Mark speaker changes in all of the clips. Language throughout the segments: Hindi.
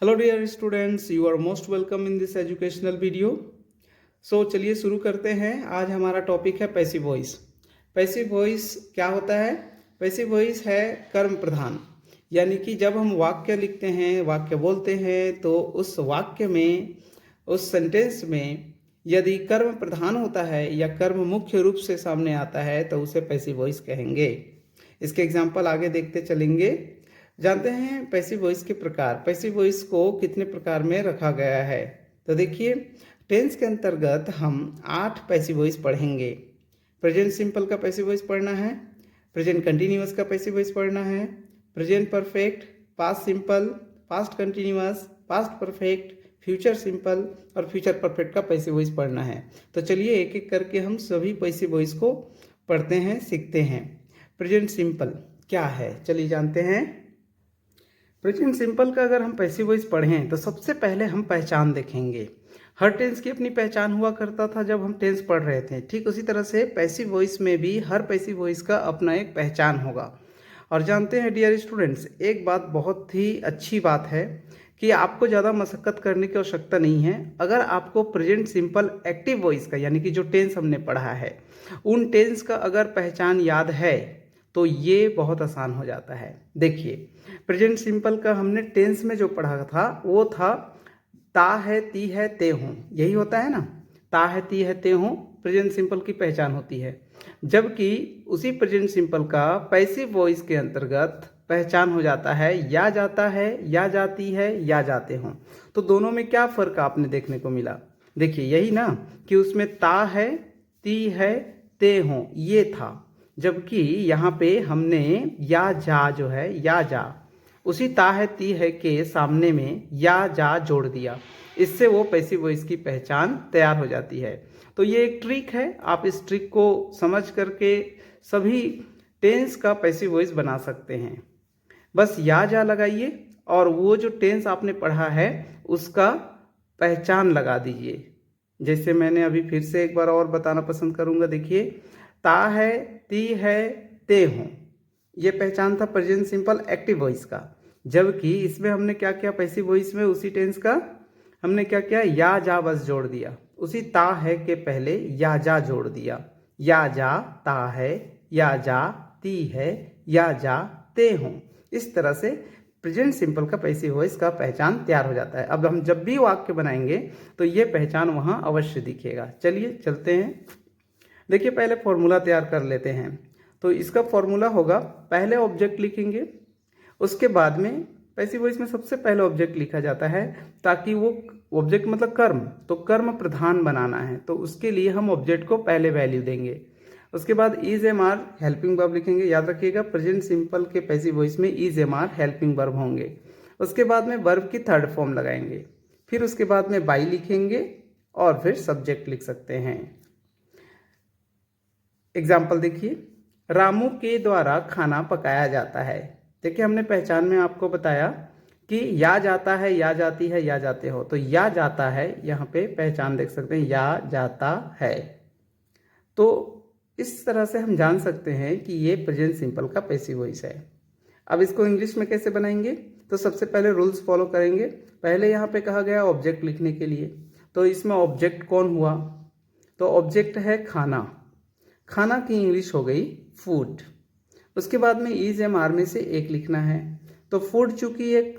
Speaker 1: Hello dear students, you are most welcome in this educational video. चलिए शुरू करते हैं। आज हमारा टॉपिक है पैसिव वॉइस। पैसिव वॉइस क्या होता है? पैसिव वॉइस है कर्म प्रधान, यानी कि जब हम वाक्य लिखते हैं, वाक्य बोलते हैं, तो उस वाक्य में, उस सेंटेंस में यदि कर्म प्रधान होता है या कर्म मुख्य रूप से सामने आता है तो उसे पैसिव वॉइस कहेंगे। इसके एग्जाम्पल आगे देखते चलेंगे। जानते हैं पैसिव वॉइस के प्रकार। पैसिव वॉइस को कितने प्रकार में रखा गया है? तो देखिए, टेंस के अंतर्गत हम 8 पैसिव वॉइस पढ़ेंगे। प्रेजेंट सिंपल का पैसिव वॉइस पढ़ना है, प्रेजेंट कंटिन्यूअस का पैसिव वॉइस पढ़ना है, present perfect, past simple, past continuous, past perfect, future simple और फ्यूचर परफेक्ट का पैसिव वॉइस पढ़ना है। तो चलिए एक एक करके हम सभी पैसिव वॉइस को पढ़ते हैं, सीखते हैं। प्रेजेंट सिंपल क्या है, चलिए जानते हैं। प्रेजेंट सिंपल का अगर हम पैसिव वॉइस पढ़ें तो सबसे पहले हम पहचान देखेंगे। हर टेंस की अपनी पहचान हुआ करता था जब हम टेंस पढ़ रहे थे, ठीक उसी तरह से पैसिव वॉइस में भी हर पैसिव वॉइस का अपना एक पहचान होगा। और जानते हैं डियर स्टूडेंट्स, एक बात बहुत ही अच्छी बात है कि आपको ज़्यादा मशक्क़त करने की आवश्यकता नहीं है। अगर आपको प्रेजेंट सिंपल एक्टिव वॉइस का, यानी कि जो टेंस हमने पढ़ा है, उन टेंस का अगर पहचान याद है तो ये बहुत आसान हो जाता है। देखिए, प्रेजेंट सिंपल का हमने टेंस में जो पढ़ा था वो था ता है, ती है, ते हूँ, यही होता है ना। ता है, ती है, ते हूँ प्रेजेंट सिंपल की पहचान होती है। जबकि उसी प्रेजेंट सिंपल का पैसिव वॉइस के अंतर्गत पहचान हो जाता है या जाता है, या जाती है, या जाते हों। तो दोनों में क्या फ़र्क आपने देखने को मिला? देखिए यही ना कि उसमें ता है, ती है, ते हों ये था, जबकि यहाँ पे हमने या जा जो है, या जा, उसी ता है, ती है के सामने में या जा जोड़ दिया। इससे वो पैसिव वॉइस की पहचान तैयार हो जाती है। तो ये एक ट्रिक है, आप इस ट्रिक को समझ करके सभी टेंस का पैसिव वॉइस बना सकते हैं। बस या जा लगाइए और वो जो टेंस आपने पढ़ा है उसका पहचान लगा दीजिए। जैसे मैंने अभी फिर से एक बार और बताना पसंद करूंगा। देखिए, ता है, ती है, ते हों, ये पहचान था प्रेजेंट सिंपल एक्टिव वॉइस का। जबकि इसमें हमने क्या किया, पैसिव वॉइस में उसी टेंस का हमने क्या किया, या जा बस जोड़ दिया। उसी ता है के पहले या जा जोड़ दिया। या जा ता है, या जा ती है, या जा ते हों। इस तरह से प्रेजेंट सिंपल का पैसिव वॉइस का पहचान तैयार हो जाता है। अब हम जब भी वाक्य बनाएंगे तो ये पहचान वहाँ अवश्य दिखेगा। चलिए चलते हैं। देखिए, पहले फॉर्मूला तैयार कर लेते हैं। तो इसका फॉर्मूला होगा, पहले ऑब्जेक्ट लिखेंगे, उसके बाद में पैसिव वॉइस में सबसे पहले ऑब्जेक्ट लिखा जाता है ताकि वो ऑब्जेक्ट मतलब कर्म, तो कर्म प्रधान बनाना है तो उसके लिए हम ऑब्जेक्ट को पहले वैल्यू देंगे। उसके बाद is am are helping verb लिखेंगे। याद रखिएगा, प्रेजेंट सिंपल के पैसिव वॉइस में is am are helping verb होंगे। उसके बाद में वर्ब की थर्ड फॉर्म लगाएंगे, फिर उसके बाद में बाई लिखेंगे और फिर सब्जेक्ट लिख सकते हैं। एग्जाम्पल देखिए, रामू के द्वारा खाना पकाया जाता है। देखिए, हमने पहचान में आपको बताया कि या जाता है, या जाती है, या जाते हो, तो या जाता है यहाँ पे पहचान देख सकते हैं, या जाता है। तो इस तरह से हम जान सकते हैं कि ये प्रेजेंट सिंपल का पैसिव वॉइस है। अब इसको इंग्लिश में कैसे बनाएंगे? तो सबसे पहले रूल्स फॉलो करेंगे। पहले यहाँ पे कहा गया ऑब्जेक्ट लिखने के लिए, तो इसमें ऑब्जेक्ट कौन हुआ? तो ऑब्जेक्ट है खाना। खाना की इंग्लिश हो गई फूड। उसके बाद में इज एम आर में से एक लिखना है। तो फूड चूंकि एक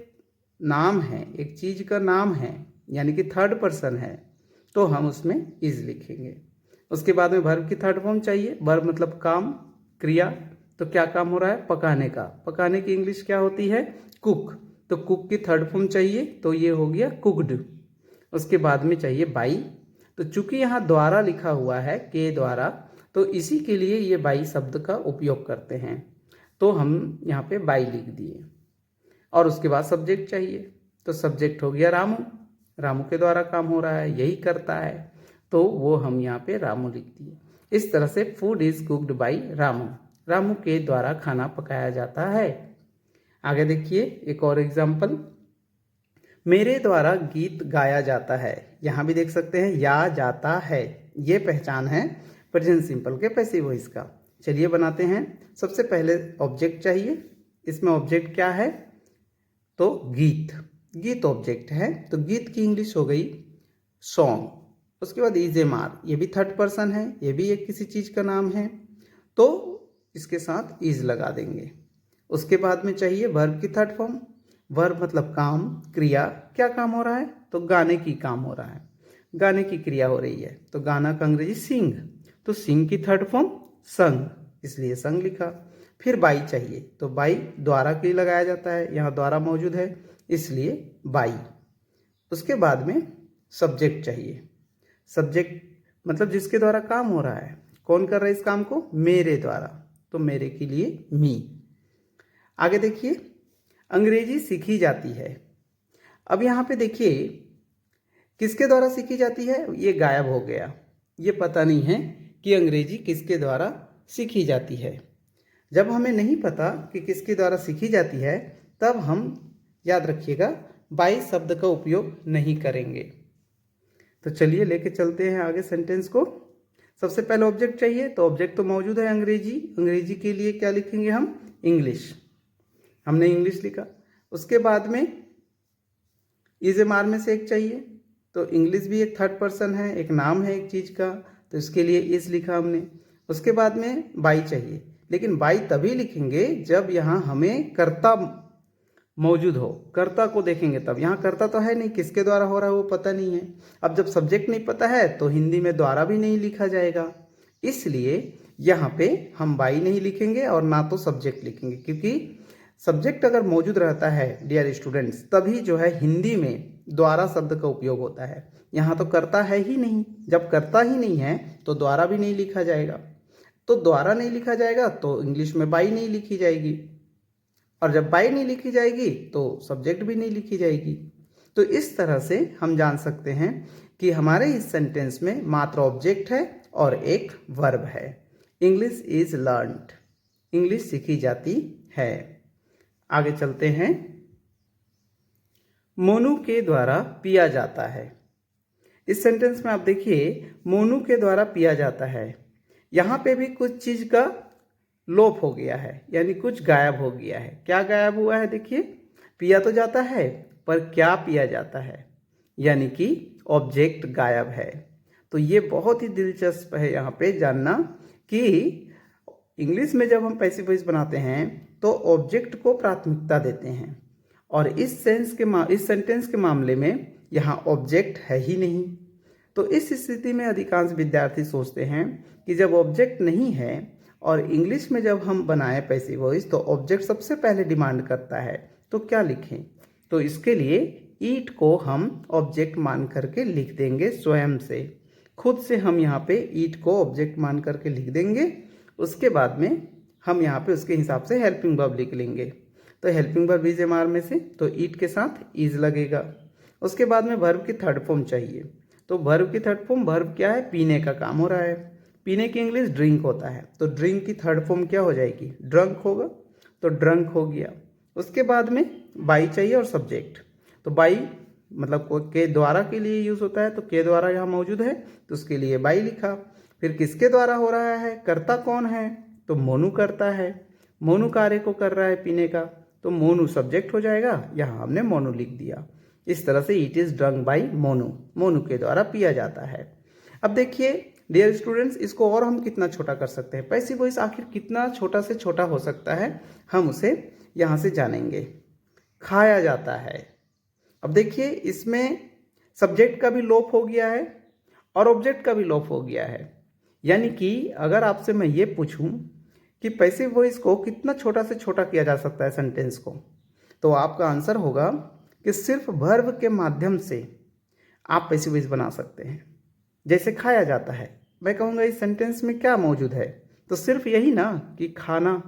Speaker 1: नाम है, एक चीज का नाम है, यानी कि थर्ड पर्सन है, तो हम उसमें इज लिखेंगे। उसके बाद में वर्ब की थर्ड फॉर्म चाहिए। वर्ब मतलब काम, क्रिया। तो क्या काम हो रहा है? पकाने का। पकाने की इंग्लिश क्या होती है? कुक। तो कुक की थर्ड फॉर्म चाहिए, तो ये हो गया कुकड। उसके बाद में चाहिए बाई। तो चूंकि यहाँ द्वारा लिखा हुआ है, के द्वारा, तो इसी के लिए ये बाई शब्द का उपयोग करते हैं, तो हम यहाँ पे बाई लिख दिए। और उसके बाद सब्जेक्ट चाहिए, तो सब्जेक्ट हो गया रामू। रामू के द्वारा काम हो रहा है, यही करता है, तो वो हम यहाँ पे रामू लिख दिए। इस तरह से food is cooked by Ramu. Ramu के द्वारा खाना पकाया जाता है। आगे देखिए एक और एग्जाम्पल, मेरे द्वारा गीत गाया जाता है। यहाँ भी देख सकते हैं या जाता है, ये पहचान है प्रेजेंट सिंपल के पैसिव वॉइस का। चलिए बनाते हैं। सबसे पहले ऑब्जेक्ट चाहिए। इसमें ऑब्जेक्ट क्या है? तो गीत। गीत ऑब्जेक्ट है, तो गीत की इंग्लिश हो गई सॉन्ग। उसके बाद इज एम आर, ये भी थर्ड पर्सन है, ये भी एक किसी चीज़ का नाम है, तो इसके साथ इज लगा देंगे। उसके बाद में चाहिए वर्ब की थर्ड फॉर्म। वर्ब मतलब काम, क्रिया, क्या काम हो रहा है, तो गाने की काम हो रहा है, गाने की क्रिया हो रही है, तो गाना का अंग्रेजी सिंग, तो सिंग की थर्ड फॉर्म संग, इसलिए संग लिखा। फिर बाई चाहिए, तो बाई द्वारा के लिए लगाया जाता है, यहाँ द्वारा मौजूद है इसलिए बाई। उसके बाद में सब्जेक्ट चाहिए। सब्जेक्ट मतलब जिसके द्वारा काम हो रहा है, कौन कर रहा है इस काम को, मेरे द्वारा, तो मेरे के लिए मी। आगे देखिए, अंग्रेजी सीखी जाती है। अब यहाँ पे देखिए किसके द्वारा सीखी जाती है, ये गायब हो गया, ये पता नहीं है कि अंग्रेजी किसके द्वारा सीखी जाती है। जब हमें नहीं पता कि किसके द्वारा सीखी जाती है, तब हम याद रखिएगा बाई शब्द का उपयोग नहीं करेंगे। तो चलिए लेके चलते हैं आगे सेंटेंस को। सबसे पहले ऑब्जेक्ट चाहिए, तो ऑब्जेक्ट तो मौजूद है अंग्रेजी, अंग्रेजी के लिए क्या लिखेंगे हम, इंग्लिश, हमने इंग्लिश लिखा। उसके बाद में इज एम आर में से एक चाहिए, तो इंग्लिश भी एक थर्ड पर्सन है, एक नाम है एक चीज़ का, तो इसके लिए इज लिखा हमने। उसके बाद में बाई चाहिए, लेकिन बाई तभी लिखेंगे जब यहाँ हमें कर्ता मौजूद हो, कर्ता को देखेंगे तब। यहाँ कर्ता तो है नहीं, किसके द्वारा हो रहा है वो पता नहीं है। अब जब सब्जेक्ट नहीं पता है तो हिंदी में द्वारा भी नहीं लिखा जाएगा, इसलिए यहाँ पे हम बाई नहीं लिखेंगे और ना तो सब्जेक्ट लिखेंगे, क्योंकि सब्जेक्ट अगर मौजूद रहता है डियर स्टूडेंट्स, तभी जो है हिंदी में द्वारा शब्द का उपयोग होता है। यहाँ तो कर्ता है ही नहीं, जब कर्ता ही नहीं है तो द्वारा भी नहीं लिखा जाएगा, तो द्वारा नहीं लिखा जाएगा तो इंग्लिश में बाई नहीं लिखी जाएगी, और जब बाई नहीं लिखी जाएगी तो सब्जेक्ट भी नहीं लिखी जाएगी। तो इस तरह से हम जान सकते हैं कि हमारे इस सेंटेंस में मात्र ऑब्जेक्ट है और एक वर्ब है। इंग्लिश इज लर्न्ड, इंग्लिश सीखी जाती है। आगे चलते हैं, मोनू के द्वारा पिया जाता है। इस सेंटेंस में आप देखिए मोनू के द्वारा पिया जाता है, यहाँ पे भी कुछ चीज का लोप हो गया है, यानी कुछ गायब हो गया है। क्या गायब हुआ है, देखिए पिया तो जाता है पर क्या पिया जाता है, यानी कि ऑब्जेक्ट गायब है। तो ये बहुत ही दिलचस्प है यहाँ पे जानना कि इंग्लिश में जब हम पैसिव वॉइस बनाते हैं तो ऑब्जेक्ट को प्राथमिकता देते हैं, और इस सेंटेंस के मामले में यहाँ ऑब्जेक्ट है ही नहीं। तो इस स्थिति में अधिकांश विद्यार्थी सोचते हैं कि जब ऑब्जेक्ट नहीं है और इंग्लिश में जब हम बनाए पैसिव वॉइस तो ऑब्जेक्ट सबसे पहले डिमांड करता है, तो क्या लिखें। तो इसके लिए ईट को हम ऑब्जेक्ट मान करके लिख देंगे, स्वयं से खुद से हम यहाँ पे ईट को ऑब्जेक्ट मान करके लिख देंगे। उसके बाद में हम यहाँ पे उसके हिसाब से हेल्पिंग वर्ब लिख लेंगे, तो helping verb is am are में से तो ईट के साथ इज लगेगा। उसके बाद में वर्ब की थर्ड फॉर्म चाहिए, तो वर्ब की थर्ड फॉर्म, वर्ब क्या है, पीने का काम हो रहा है, पीने की इंग्लिश ड्रिंक होता है, तो ड्रिंक की थर्ड फॉर्म क्या हो जाएगी, ड्रंक होगा, तो ड्रंक हो गया। उसके बाद में बाई चाहिए और सब्जेक्ट, तो बाई मतलब के द्वारा के लिए यूज होता है, तो के द्वारा यहाँ मौजूद है तो उसके लिए बाई लिखा। फिर किसके द्वारा हो रहा है, कर्ता कौन है, तो मोनू करता है, मोनू कार्य को कर रहा है पीने का, तो मोनू सब्जेक्ट हो जाएगा, यहाँ हमने मोनू लिख दिया। इस तरह से it is drunk by Monu, Monu के द्वारा पिया जाता है। अब देखिए डियर स्टूडेंट्स, इसको और हम कितना छोटा कर सकते हैं, पैसिव वॉइस आखिर कितना छोटा से छोटा हो सकता है, हम उसे यहाँ से जानेंगे। खाया जाता है। अब देखिए इसमें सब्जेक्ट का भी लोप हो गया है और ऑब्जेक्ट का भी लोप हो गया है, यानी कि अगर आपसे मैं ये पूछूं कि पैसिव वॉइस को कितना छोटा से छोटा किया जा सकता है सेंटेंस को, तो आपका आंसर होगा कि सिर्फ वर्ब के माध्यम से आप पैसिव वॉइस बना सकते हैं। जैसे खाया जाता है, मैं कहूँगा इस सेंटेंस में क्या मौजूद है, तो सिर्फ यही ना कि खाना,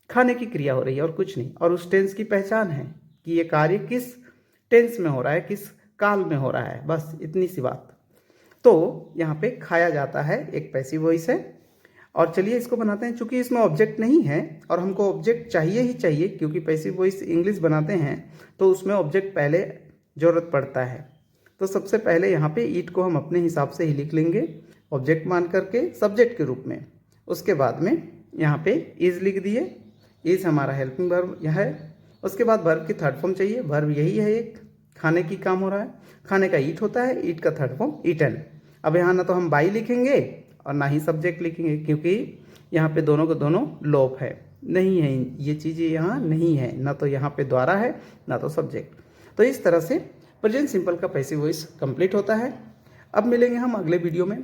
Speaker 1: खाने की क्रिया हो रही है और कुछ नहीं, और उस टेंस की पहचान है कि ये कार्य किस टेंस में हो रहा है, किस काल में हो रहा है, बस इतनी सी बात। तो यहाँ पे खाया जाता है एक पैसिव वॉइस है। और चलिए इसको बनाते हैं, चूंकि इसमें ऑब्जेक्ट नहीं है और हमको ऑब्जेक्ट चाहिए ही चाहिए, क्योंकि पैसिव वॉइस इंग्लिश बनाते हैं तो उसमें ऑब्जेक्ट पहले जरूरत पड़ता है। तो सबसे पहले यहाँ पे ईट को हम अपने हिसाब से ही लिख लेंगे ऑब्जेक्ट मान करके सब्जेक्ट के रूप में। उसके बाद में यहाँ पे इज लिख दिए, इज हमारा हेल्पिंग वर्ब यह है। उसके बाद वर्ब की थर्ड फॉर्म चाहिए। वर्ब यही है, एक खाने की काम हो रहा है, खाने का ईट होता है, ईट का थर्ड फॉर्म ईटन। अब यहाँ ना तो हम बाई लिखेंगे और ना ही सब्जेक्ट लिखेंगे, क्योंकि यहाँ पे दोनों के दोनों लोप है, नहीं है, ये चीज़ें यहाँ नहीं है, ना तो यहाँ पे द्वारा है ना तो सब्जेक्ट। तो इस तरह से प्रेजेंट सिंपल का पैसिव वॉइस कंप्लीट होता है। अब मिलेंगे हम अगले वीडियो में।